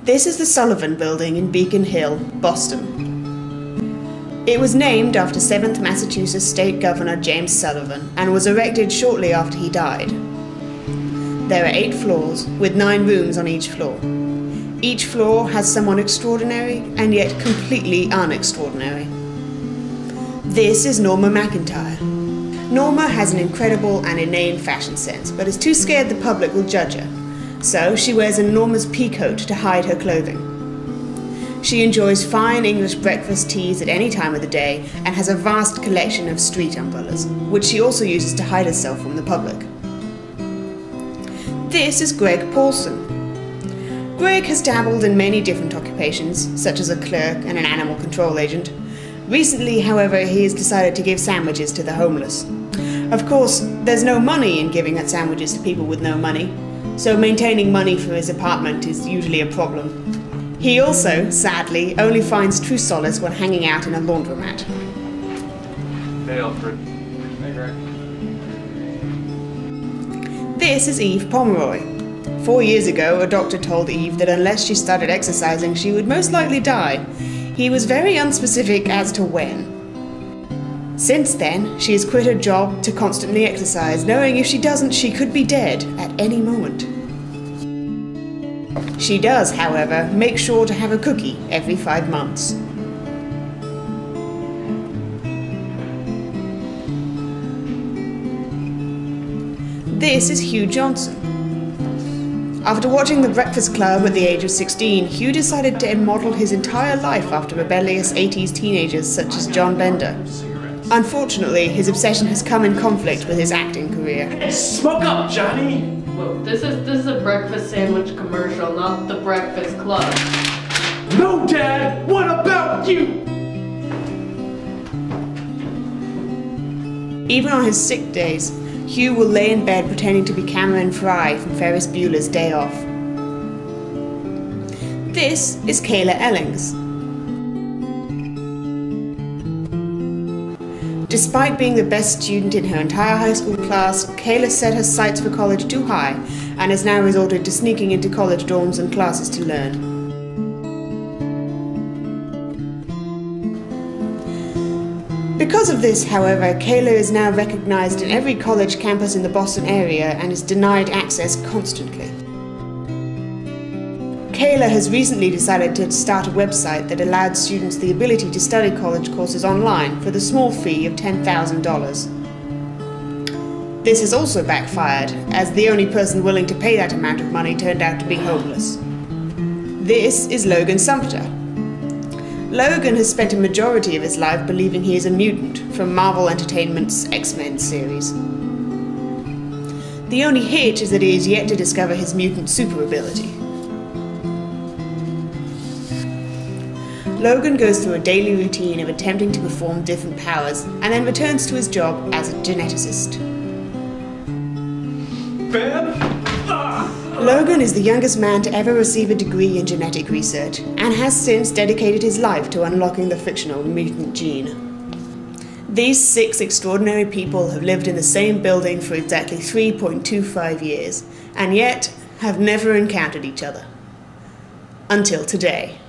This is the Sullivan Building in Beacon Hill, Boston. It was named after 7th Massachusetts State Governor James Sullivan and was erected shortly after he died. There are 8 floors, with 9 rooms on each floor. Each floor has someone extraordinary and yet completely unextraordinary. This is Norma McIntyre. Norma has an incredible and inane fashion sense, but is too scared the public will judge her. So she wears an enormous peacoat to hide her clothing. She enjoys fine English breakfast teas at any time of the day and has a vast collection of street umbrellas, which she also uses to hide herself from the public. This is Greg Paulson. Greg has dabbled in many different occupations, such as a clerk and an animal control agent. Recently, however, he has decided to give sandwiches to the homeless. Of course, there's no money in giving out sandwiches to people with no money, so maintaining money for his apartment is usually a problem. He also, sadly, only finds true solace when hanging out in a laundromat. Hey, Alfred. Hey, Greg. This is Eve Pomeroy. 4 years ago, a doctor told Eve that unless she started exercising, she would most likely die. He was very unspecific as to when. Since then, she has quit her job to constantly exercise, knowing if she doesn't, she could be dead at any moment. She does, however, make sure to have a cookie every 5 months. This is Hugh Johnson. After watching The Breakfast Club at the age of 16, Hugh decided to model his entire life after rebellious 80s teenagers such as John Bender. Unfortunately, his obsession has come in conflict with his acting career. Smoke up, Johnny! Whoa, this is a breakfast sandwich commercial, not the Breakfast Club. No, Dad! What about you? Even on his sick days, Hugh will lay in bed pretending to be Cameron Fry from Ferris Bueller's Day Off. This is Kayla Ellings. Despite being the best student in her entire high school class, Kayla set her sights for college too high and has now resorted to sneaking into college dorms and classes to learn. Because of this, however, Kayla is now recognized in every college campus in the Boston area and is denied access constantly. Kayla has recently decided to start a website that allowed students the ability to study college courses online for the small fee of $10,000. This has also backfired, as the only person willing to pay that amount of money turned out to be homeless. This is Logan Sumpter. Logan has spent a majority of his life believing he is a mutant from Marvel Entertainment's X-Men series. The only hitch is that he is yet to discover his mutant super ability. Logan goes through a daily routine of attempting to perform different powers and then returns to his job as a geneticist. Logan is the youngest man to ever receive a degree in genetic research and has since dedicated his life to unlocking the fictional mutant gene. These 6 extraordinary people have lived in the same building for exactly 3.25 years and yet have never encountered each other. Until today.